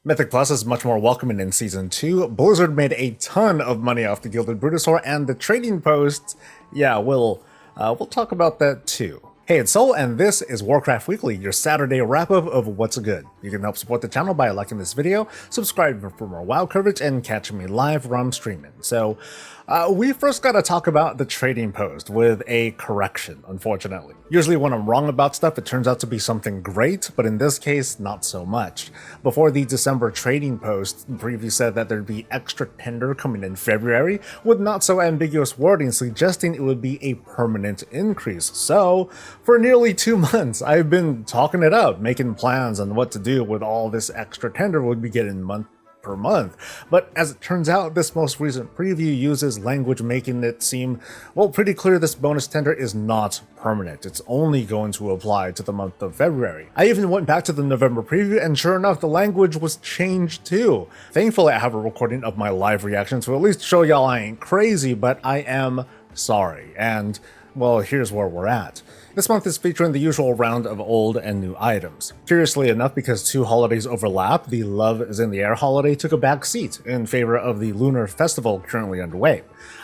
Mythic Plus is much more welcoming in Season 2. Blizzard made a ton of money off the Gilded Brutosaur, and the trading posts, yeah, we'll talk about that too. Hey, it's Soul, and this is Warcraft Weekly, your Saturday wrap-up of what's good. You can help support the channel by liking this video, subscribing for more WoW coverage, and catching me live when I'm streaming. So, we first gotta talk about the trading post with a correction, unfortunately. Usually when I'm wrong about stuff, it turns out to be something great, but in this case, not so much. Before the December trading post, the preview said that there'd be extra tender coming in February, with not so ambiguous wording suggesting it would be a permanent increase. So, for nearly 2 months, I've been talking it up, making plans on what to do with all this extra tender we'd be getting month per month. But as it turns out, this most recent preview uses language making it seem, well, pretty clear this bonus tender is not permanent. It's only going to apply to the month of February. I even went back to the November preview, and sure enough, the language was changed too. Thankfully, I have a recording of my live reaction to at least show y'all I ain't crazy, but I am sorry. And well, here's where we're at. This month is featuring the usual round of old and new items. Curiously enough, because 2 holidays overlap, the Love is in the Air holiday took a back seat in favor of the Lunar Festival currently underway.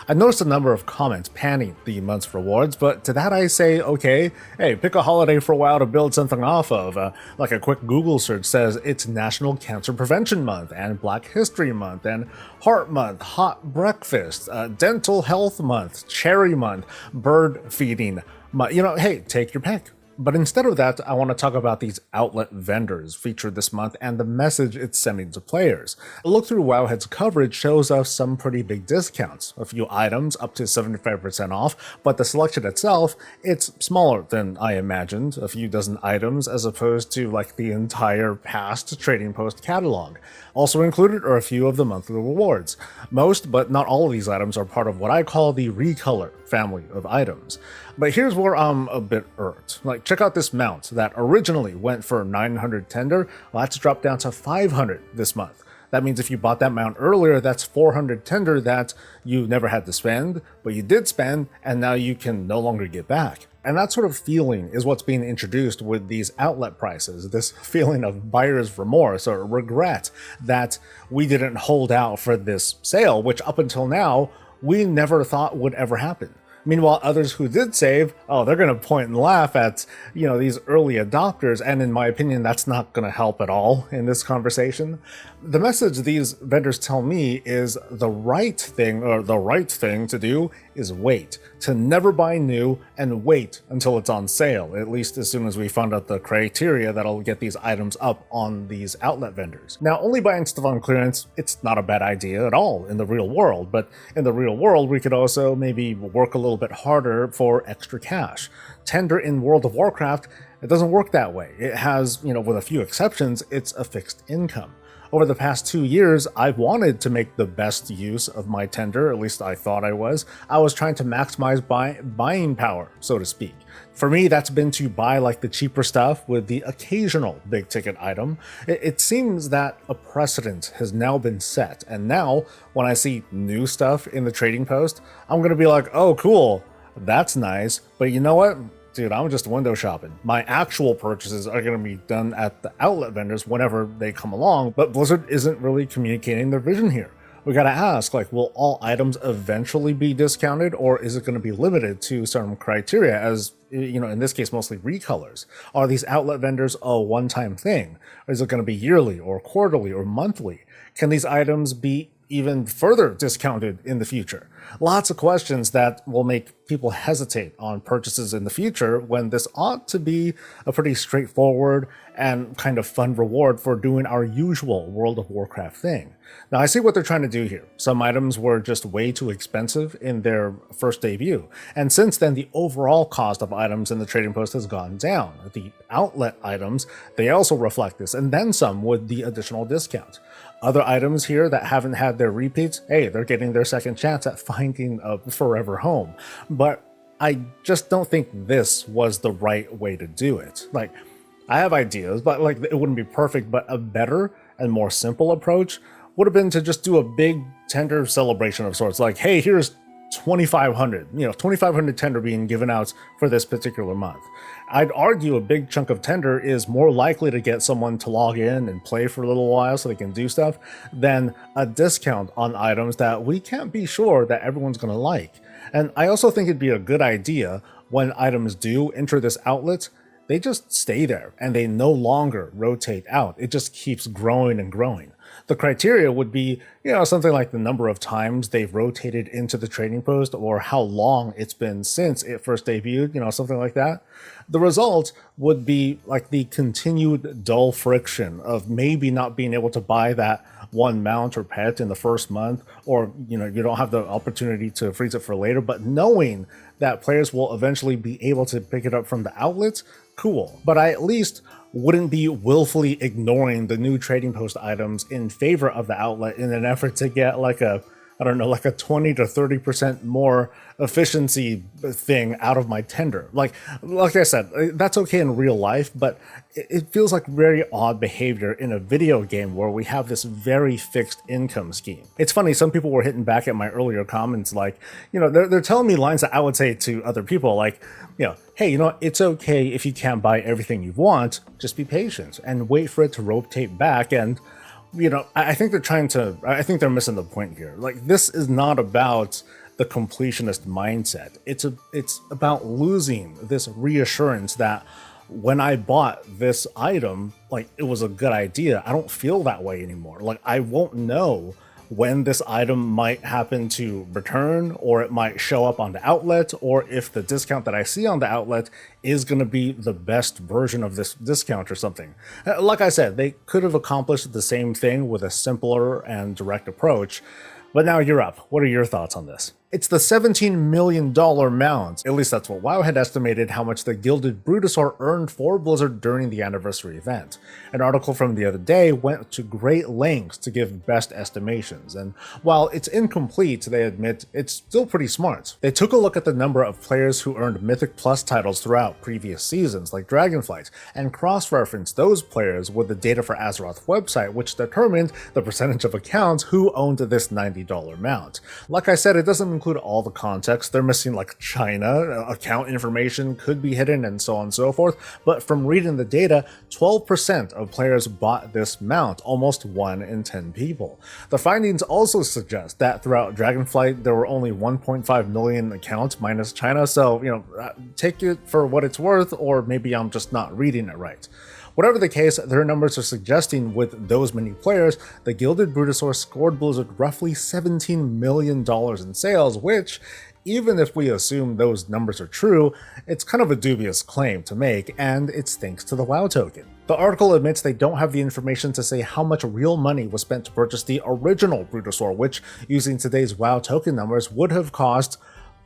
I noticed a number of comments panning the month's rewards, but to that I say, okay, hey, pick a holiday for a while to build something off of. Like a quick Google search says it's National Cancer Prevention Month, and Black History Month, and Heart Month, Hot Breakfast, Dental Health Month, Cherry Month, Bird Feeding month. You know, hey, take your pick. But instead of that, I want to talk about these outlet vendors featured this month and the message it's sending to players. A look through Wowhead's coverage shows us some pretty big discounts. A few items up to 75% off, but the selection itself, it's smaller than I imagined. A few dozen items as opposed to like the entire past trading post catalog. Also included are a few of the monthly rewards. Most, but not all of these items are part of what I call the Recolor family of items. But here's where I'm a bit irked. Like, check out this mount that originally went for 900 tender. Well, that's dropped down to 500 this month. That means if you bought that mount earlier, that's 400 tender that you never had to spend, but you did spend, and now you can no longer get back. And that sort of feeling is what's being introduced with these outlet prices, this feeling of buyer's remorse or regret that we didn't hold out for this sale, which up until now, we never thought would ever happen. Meanwhile, others who did save, oh, they're going to point and laugh at, you know, these early adopters, and in my opinion, that's not going to help at all in this conversation. The message these vendors tell me is the right thing, or the right thing to do is wait, to never buy new and wait until it's on sale, at least as soon as we found out the criteria that'll get these items up on these outlet vendors. Now, only buying stuff on clearance, it's not a bad idea at all in the real world, but in the real world, we could also maybe work a little bit harder for extra cash. Tender in World of Warcraft, it doesn't work that way. It has, you know, with a few exceptions, it's a fixed income. Over the past 2 years, I've wanted to make the best use of my tender, at least I thought I was. I was trying to maximize buying power, so to speak. For me, that's been to buy like the cheaper stuff with the occasional big ticket item. It seems that a precedent has now been set, and now when I see new stuff in the trading post, I'm going to be like, oh cool, that's nice, but you know what? Dude, I'm just window shopping. My actual purchases are going to be done at the outlet vendors whenever they come along, but Blizzard isn't really communicating their vision here. We gotta ask, like, will all items eventually be discounted, or is it going to be limited to certain criteria as, you know, in this case, mostly recolors? Are these outlet vendors a one-time thing? Or is it going to be yearly or quarterly or monthly? Can these items be even further discounted in the future? Lots of questions that will make people hesitate on purchases in the future when this ought to be a pretty straightforward and kind of fun reward for doing our usual World of Warcraft thing. Now, I see what they're trying to do here. Some items were just way too expensive in their first debut, and since then the overall cost of items in the trading post has gone down. The outlet items, they also reflect this, and then some with the additional discount. Other items here that haven't had their repeats, hey, they're getting their second chance at finding a forever home. But I just don't think this was the right way to do it. Like, I have ideas, but like it wouldn't be perfect, but a better and more simple approach would have been to just do a big tender celebration of sorts. Like, hey, here's 2,500, 2,500 tender being given out for this particular month. I'd argue a big chunk of tender is more likely to get someone to log in and play for a little while so they can do stuff than a discount on items that we can't be sure that everyone's going to like. And I also think it'd be a good idea when items do enter this outlet, they just stay there and they no longer rotate out. It just keeps growing and growing. The criteria would be, something like the number of times they've rotated into the trading post or how long it's been since it first debuted, something like that. The result would be like the continued dull friction of maybe not being able to buy that one mount or pet in the first month, or you don't have the opportunity to freeze it for later, but knowing that players will eventually be able to pick it up from the outlets, cool. But I at least wouldn't be willfully ignoring the new trading post items in favor of the outlet in an effort to get like a 20 to 30% more efficiency thing out of my tender. Like I said, that's okay in real life, but it feels like very odd behavior in a video game where we have this very fixed income scheme. It's funny, some people were hitting back at my earlier comments like, they're telling me lines that I would say to other people like, hey, it's okay if you can't buy everything you want, just be patient and wait for it to rotate back. And I think they're missing the point here. Like, this is not about the completionist mindset. It's about losing this reassurance that when I bought this item, like, it was a good idea. I don't feel that way anymore. Like, I won't know when this item might happen to return, or it might show up on the outlet, or if the discount that I see on the outlet is going to be the best version of this discount or something. Like I said, they could have accomplished the same thing with a simpler and direct approach. But now you're up. What are your thoughts on this? It's the $17 million mount. At least that's what WoW had estimated how much the Gilded Brutosaur earned for Blizzard during the anniversary event. An article from the other day went to great lengths to give best estimations, and while it's incomplete, they admit it's still pretty smart. They took a look at the number of players who earned Mythic Plus titles throughout previous seasons, like Dragonflight, and cross-referenced those players with the data for Azeroth's website, which determined the percentage of accounts who owned this $90 mount. Like I said, it doesn't include all the context. They're missing like China, account information could be hidden, and so on and so forth. But from reading the data, 12% of players bought this mount, almost 1 in 10 people. The findings also suggest that throughout Dragonflight, there were only 1.5 million accounts minus China. So, take it for what it's worth, or maybe I'm just not reading it right. Whatever the case, their numbers are suggesting with those many players, the Gilded Brutosaur scored Blizzard roughly $17 million in sales, which, even if we assume those numbers are true, it's kind of a dubious claim to make, and it's thanks to the WoW token. The article admits they don't have the information to say how much real money was spent to purchase the original Brutosaur, which, using today's WoW token numbers, would have cost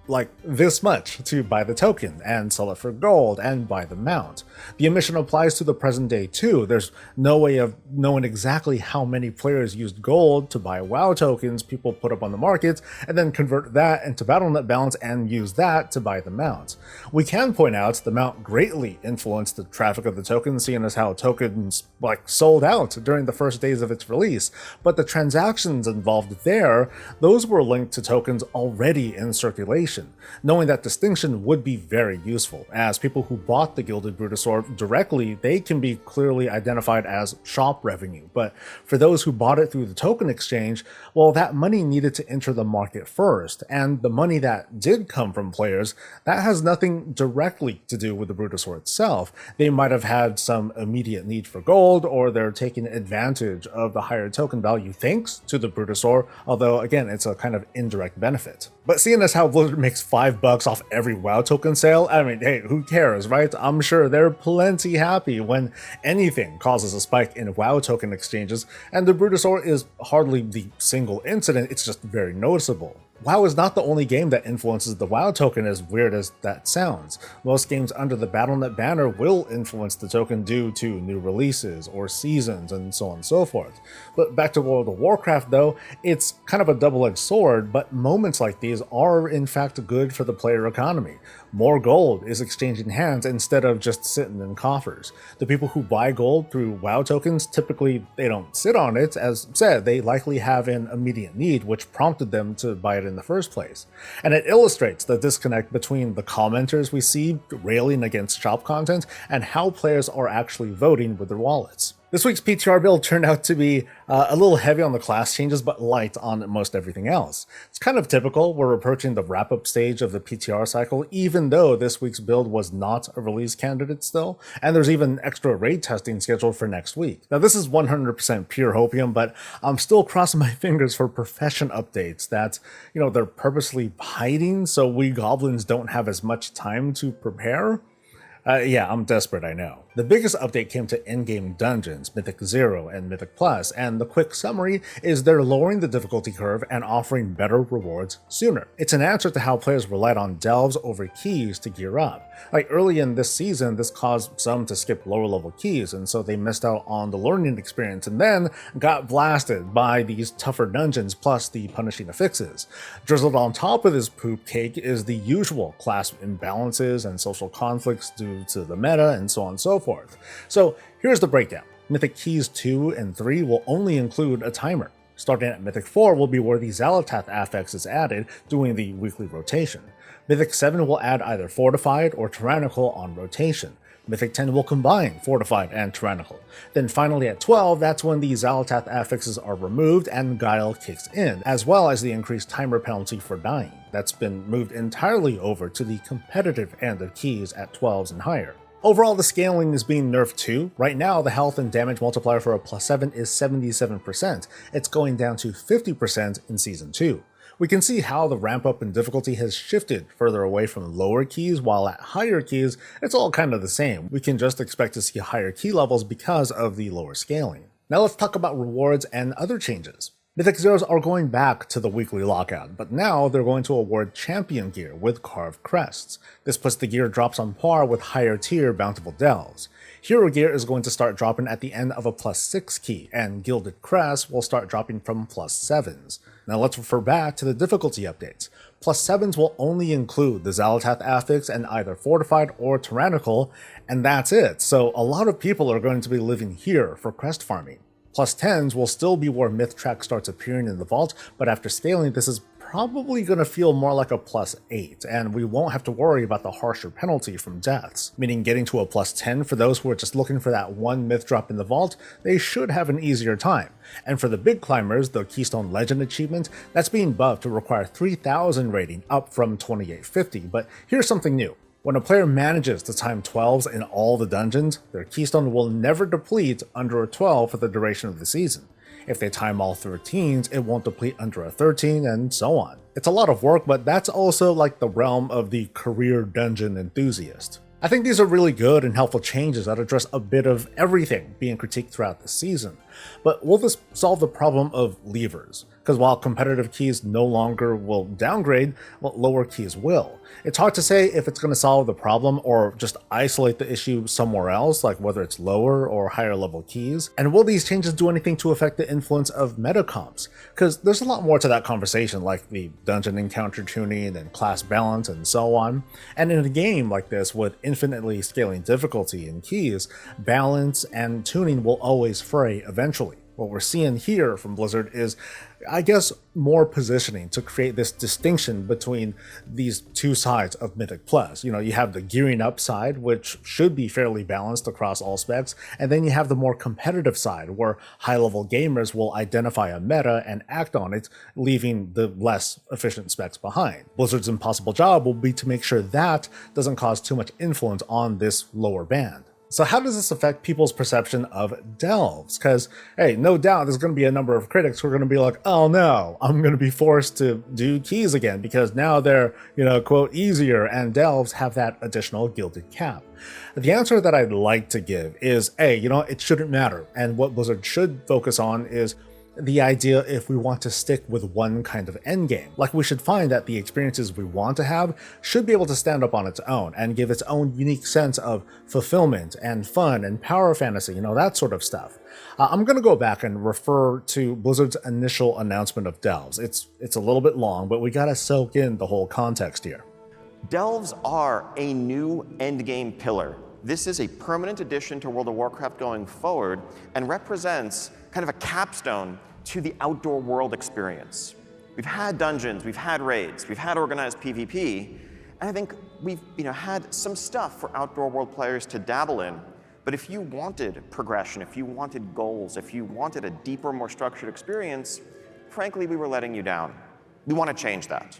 like this much to buy the token and sell it for gold and buy the mount. The omission applies to the present day too. There's no way of knowing exactly how many players used gold to buy WoW tokens people put up on the market and then convert that into Battle.net balance and use that to buy the mount. We can point out the mount greatly influenced the traffic of the token, seeing as how tokens sold out during the first days of its release, but the transactions involved there, those were linked to tokens already in circulation. Knowing that distinction would be very useful, as people who bought the Gilded Brutosaur directly, they can be clearly identified as shop revenue, but for those who bought it through the token exchange, well, that money needed to enter the market first, and the money that did come from players, that has nothing directly to do with the Brutosaur itself. They might have had some immediate need for gold, or they're taking advantage of the higher token value thanks to the Brutosaur, although again, it's a kind of indirect benefit. But seeing as how Blizzard makes $5 off every WoW token sale, I mean, hey, who cares, right? I'm sure they're plenty happy when anything causes a spike in WoW token exchanges, and the Brutosaur is hardly the single incident, it's just very noticeable. WoW is not the only game that influences the WoW token, as weird as that sounds. Most games under the Battle.net banner will influence the token due to new releases or seasons and so on and so forth. But back to World of Warcraft though, it's kind of a double-edged sword, but moments like these are in fact good for the player economy. More gold is exchanging hands instead of just sitting in coffers. The people who buy gold through WoW tokens, typically they don't sit on it. As said, they likely have an immediate need, which prompted them to buy it in the first place. And it illustrates the disconnect between the commenters we see railing against shop content and how players are actually voting with their wallets. This week's PTR build turned out to be a little heavy on the class changes, but light on most everything else. It's kind of typical. We're approaching the wrap-up stage of the PTR cycle, even though this week's build was not a release candidate still, and there's even extra raid testing scheduled for next week. Now, this is 100% pure hopium, but I'm still crossing my fingers for profession updates that, they're purposely hiding so we goblins don't have as much time to prepare. Yeah, I'm desperate, I know. The biggest update came to in-game dungeons, Mythic 0 and Mythic Plus, and the quick summary is they're lowering the difficulty curve and offering better rewards sooner. It's an answer to how players relied on delves over keys to gear up. Like early in this season, this caused some to skip lower level keys, and so they missed out on the learning experience and then got blasted by these tougher dungeons plus the punishing affixes. Drizzled on top of this poop cake is the usual class imbalances and social conflicts due to the meta and so on and so forth. So here's the breakdown. Mythic Keys 2 and 3 will only include a timer. Starting at Mythic 4 will be where the Xalatath affix is added, doing the weekly rotation. Mythic 7 will add either Fortified or Tyrannical on rotation. Mythic 10 will combine Fortified and Tyrannical. Then finally at 12, that's when the Xalatath affixes are removed and Guile kicks in, as well as the increased timer penalty for dying. That's been moved entirely over to the competitive end of keys at 12s and higher. Overall, the scaling is being nerfed too. Right now, the health and damage multiplier for a +7 is 77%. It's going down to 50% in Season 2. We can see how the ramp up in difficulty has shifted further away from lower keys, while at higher keys, it's all kind of the same. We can just expect to see higher key levels because of the lower scaling. Now let's talk about rewards and other changes. Mythic Zeros are going back to the weekly lockout, but now they're going to award champion gear with carved crests. This puts the gear drops on par with higher tier bountiful delves. Hero gear is going to start dropping at the end of a +6 key, and Gilded Crests will start dropping from +7s. Now let's refer back to the difficulty updates. +7s will only include the Xalatath affix and either Fortified or Tyrannical, and that's it. So a lot of people are going to be living here for crest farming. +10s will still be where Myth Track starts appearing in the vault, but after scaling, this is probably going to feel more like a +8, and we won't have to worry about the harsher penalty from deaths, meaning getting to a +10 for those who are just looking for that one myth drop in the vault, they should have an easier time. And for the big climbers, the Keystone Legend achievement, that's being buffed to require 3000 rating up from 2850, but here's something new. When a player manages to time 12s in all the dungeons, their keystone will never deplete under a 12 for the duration of the season. If they time all 13s, it won't deplete under a 13, and so on. It's a lot of work, but that's also like the realm of the career dungeon enthusiast. I think these are really good and helpful changes that address a bit of everything being critiqued throughout the season. But will this solve the problem of levers? Because while competitive keys no longer will downgrade, lower keys will. It's hard to say if it's going to solve the problem or just isolate the issue somewhere else, like whether it's lower or higher level keys. And will these changes do anything to affect the influence of meta comps? Because there's a lot more to that conversation, like the dungeon encounter tuning and class balance and so on. And in a game like this with infinitely scaling difficulty in keys, balance and tuning will always fray eventually. What we're seeing here from Blizzard is, I guess, more positioning to create this distinction between these two sides of Mythic Plus. You have the gearing up side, which should be fairly balanced across all specs, and then you have the more competitive side, where high-level gamers will identify a meta and act on it, leaving the less efficient specs behind. Blizzard's impossible job will be to make sure that doesn't cause too much influence on this lower band. So how does this affect people's perception of delves? Because, hey, no doubt there's going to be a number of critics who are going to be like, oh no, I'm going to be forced to do keys again because now they're, quote, easier, and delves have that additional gilded cap. The answer that I'd like to give is, hey, it shouldn't matter. And what Blizzard should focus on is the idea if we want to stick with one kind of endgame. Like, we should find that the experiences we want to have should be able to stand up on its own and give its own unique sense of fulfillment and fun and power fantasy, that sort of stuff. I'm going to go back and refer to Blizzard's initial announcement of delves. It's a little bit long, but we gotta soak in the whole context here. Delves are a new endgame pillar. This is a permanent addition to World of Warcraft going forward and represents kind of a capstone to the outdoor world experience. We've had dungeons, we've had raids, we've had organized PvP, and I think we've had some stuff for outdoor world players to dabble in. But if you wanted progression, if you wanted goals, if you wanted a deeper, more structured experience, frankly, we were letting you down. We want to change that.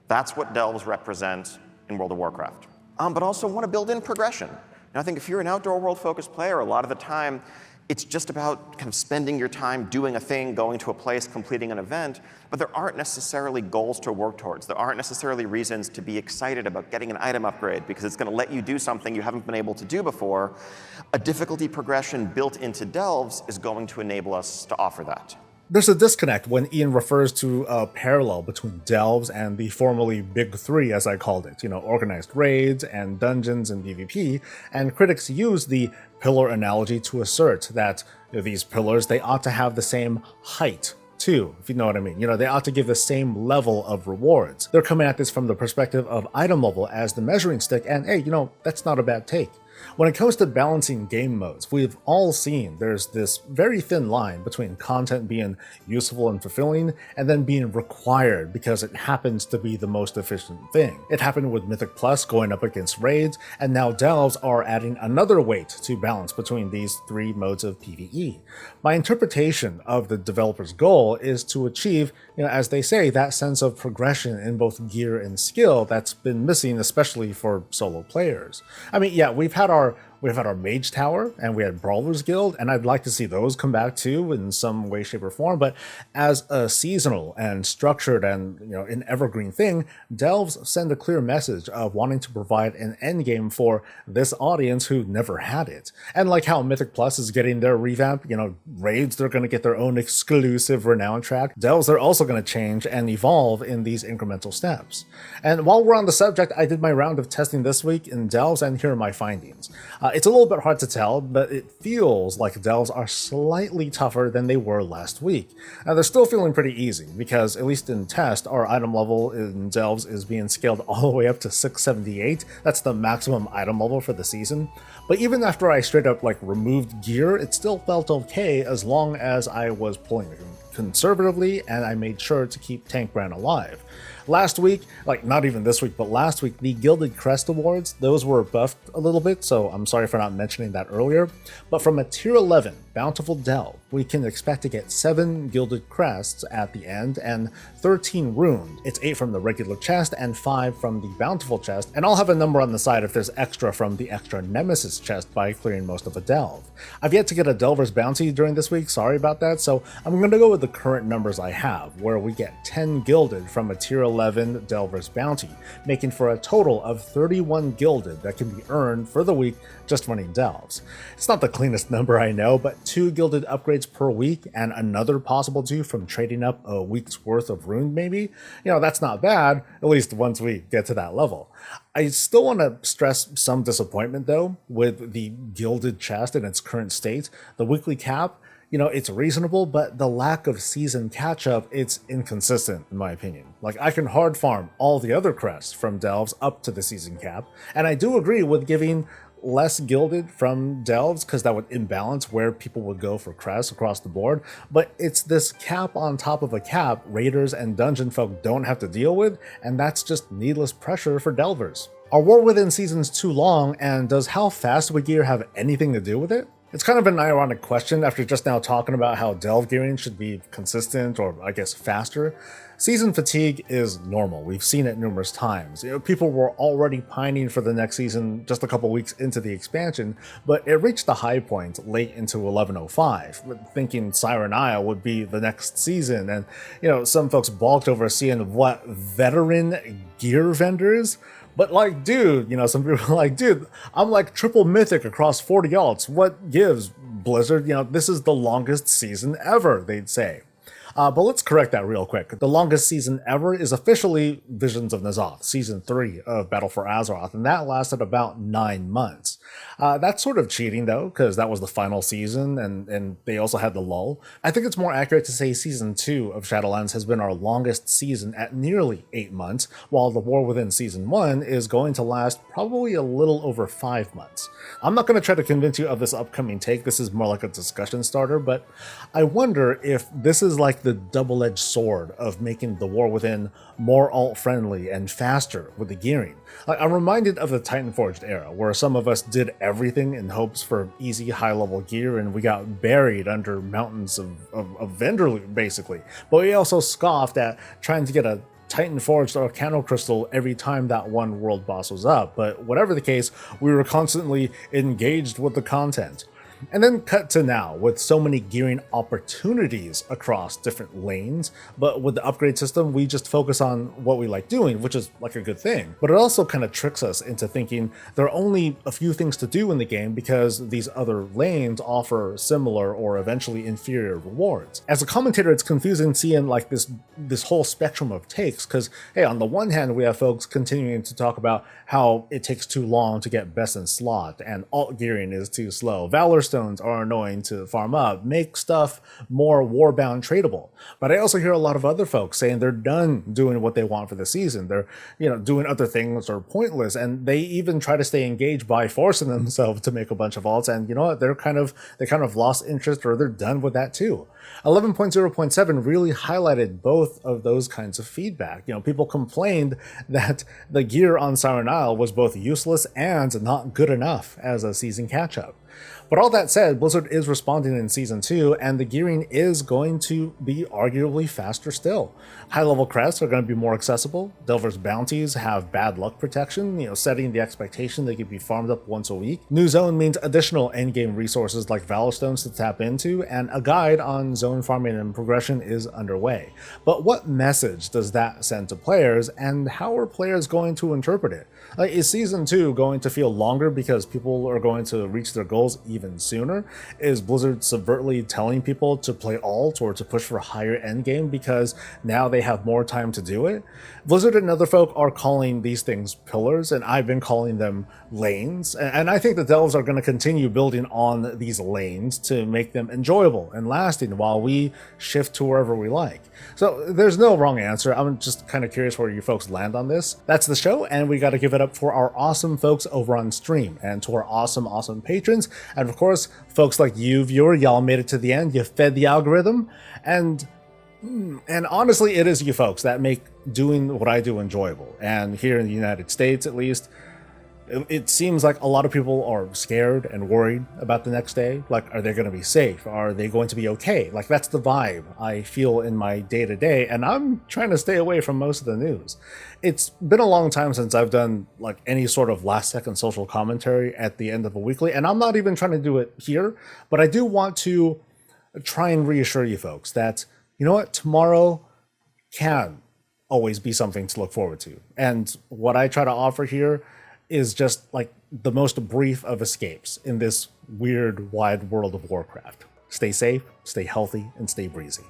That's what delves represent in World of Warcraft. But also want to build in progression. And I think if you're an outdoor world-focused player, a lot of the time, it's just about kind of spending your time doing a thing, going to a place, completing an event, but there aren't necessarily goals to work towards. There aren't necessarily reasons to be excited about getting an item upgrade because it's going to let you do something you haven't been able to do before. A difficulty progression built into delves is going to enable us to offer that. There's a disconnect when Ian refers to a parallel between delves and the formerly Big Three, as I called it, organized raids and dungeons and PvP, and critics use the pillar analogy to assert that these pillars, they ought to have the same height too, if you know what I mean. They ought to give the same level of rewards. They're coming at this from the perspective of item level as the measuring stick, and hey, that's not a bad take. When it comes to balancing game modes, we've all seen there's this very thin line between content being useful and fulfilling and then being required because it happens to be the most efficient thing. It happened with Mythic Plus going up against raids, and now delves are adding another weight to balance between these three modes of PvE. My interpretation of the developer's goal is to achieve, as they say, that sense of progression in both gear and skill that's been missing, especially for solo players. I mean, yeah, we've had our Mage Tower and we had Brawlers Guild, and I'd like to see those come back too in some way, shape, or form. But as a seasonal and structured and an evergreen thing, delves send a clear message of wanting to provide an endgame for this audience who never had it. And like how Mythic Plus is getting their revamp, raids, they're going to get their own exclusive renown track. Delves are also going to change and evolve in these incremental steps. And while we're on the subject, I did my round of testing this week in delves, and here are my findings. It's a little bit hard to tell, but it feels like delves are slightly tougher than they were last week. Now, they're still feeling pretty easy, because at least in test, our item level in delves is being scaled all the way up to 678. That's the maximum item level for the season. But even after I straight up removed gear, it still felt okay as long as I was pulling it conservatively and I made sure to keep Tank Brand alive. Last week, not even this week, but last week, the Gilded Crest Awards, those were buffed a little bit, so I'm sorry for not mentioning that earlier. But from a Tier 11 Bountiful Delve, we can expect to get 7 Gilded Crests at the end and 13 Ruined. It's 8 from the regular chest and 5 from the Bountiful chest, and I'll have a number on the side if there's extra from the extra Nemesis chest by clearing most of a delve. I've yet to get a Delver's Bounty during this week, sorry about that, so I'm going to go with the current numbers I have, where we get 10 Gilded from a Tier 11 Delver's Bounty, making for a total of 31 Gilded that can be earned for the week just running delves. It's not the cleanest number, I know, but 2 Gilded upgrades per week and another possible 2 from trading up a week's worth of Ruined maybe, that's not bad, at least once we get to that level. I still want to stress some disappointment though with the Gilded chest in its current state. The weekly cap, it's reasonable, but the lack of season catch-up, it's inconsistent in my opinion. I can hard farm all the other crests from delves up to the season cap, and I do agree with giving less Gilded from delves because that would imbalance where people would go for crests across the board, but it's this cap on top of a cap raiders and dungeon folk don't have to deal with, and that's just needless pressure for delvers. Are War Within seasons too long, and does how fast we gear have anything to do with it? It's kind of an ironic question after just now talking about how delve gearing should be consistent, or I guess faster. Season fatigue is normal. We've seen it numerous times. People were already pining for the next season just a couple weeks into the expansion, but it reached the high point late into 1105, thinking Siren Isle would be the next season, and some folks balked over seeing what veteran gear vendors. But dude, some people are like, dude, I'm triple mythic across 40 alts. What gives, Blizzard? This is the longest season ever, they'd say. But let's correct that real quick. The longest season ever is officially Visions of N'Zoth, Season 3 of Battle for Azeroth, and that lasted about 9 months. That's sort of cheating, though, because that was the final season, and they also had the lull. I think it's more accurate to say Season 2 of Shadowlands has been our longest season at nearly 8 months, while the War Within Season 1 is going to last probably a little over 5 months. I'm not going to try to convince you of this upcoming take, this is more like a discussion starter, but I wonder if this is like the double-edged sword of making the War Within more alt-friendly and faster with the gearing. Like, I'm reminded of the Titanforged era, where some of us did everything in hopes for easy high-level gear, and we got buried under mountains of vendor loot, basically. But we also scoffed at trying to get a Titan Forged Arcano Crystal every time that one world boss was up, but whatever the case, we were constantly engaged with the content. And then cut to now, with so many gearing opportunities across different lanes, but with the upgrade system, we just focus on what we like doing, which is like a good thing. But it also kind of tricks us into thinking there are only a few things to do in the game because these other lanes offer similar or eventually inferior rewards. As a commentator, it's confusing seeing like this whole spectrum of takes, because hey, on the one hand, we have folks continuing to talk about how it takes too long to get best in slot, and alt gearing is too slow. Valor stones are annoying to farm up, make stuff more warbound tradable. But I also hear a lot of other folks saying they're done doing what they want for the season. They're, doing other things are pointless, and they even try to stay engaged by forcing themselves to make a bunch of alts. And you know what? They kind of lost interest, or they're done with that too. 11.0.7 really highlighted both of those kinds of feedback. People complained that the gear on Siren Isle was both useless and not good enough as a season catch-up. But all that said, Blizzard is responding in Season 2, and the gearing is going to be arguably faster still. High-level crests are going to be more accessible. Delver's bounties have bad luck protection, setting the expectation they could be farmed up once a week. New Zone means additional endgame resources like Valor Stones to tap into, and a guide on zone farming and progression is underway. But what message does that send to players, and how are players going to interpret it? Is Season 2 going to feel longer because people are going to reach their goals even sooner? Is Blizzard subvertly telling people to play alt or to push for a higher endgame because now they have more time to do it? Blizzard and other folk are calling these things pillars, and I've been calling them lanes, and I think the Delves are going to continue building on these lanes to make them enjoyable and lasting while we shift to wherever we like. So there's no wrong answer. I'm just kind of curious where you folks land on this. That's the show, and we got to give it up for our awesome folks over on stream, and to our awesome patrons, and of course folks like you viewer. Y'all made it to the end. You fed the algorithm, and honestly, it is you folks that make doing what I do enjoyable. And here in the United States, at least, it seems like a lot of people are scared and worried about the next day. Like, are they going to be safe? Are they going to be okay? Like, that's the vibe I feel in my day-to-day, and I'm trying to stay away from most of the news. It's been a long time since I've done like any sort of last-second social commentary at the end of a weekly, and I'm not even trying to do it here, but I do want to try and reassure you folks that, you know what, tomorrow can always be something to look forward to. And what I try to offer here is just like the most brief of escapes in this weird, wide world of Warcraft. Stay safe, stay healthy, and stay breezy.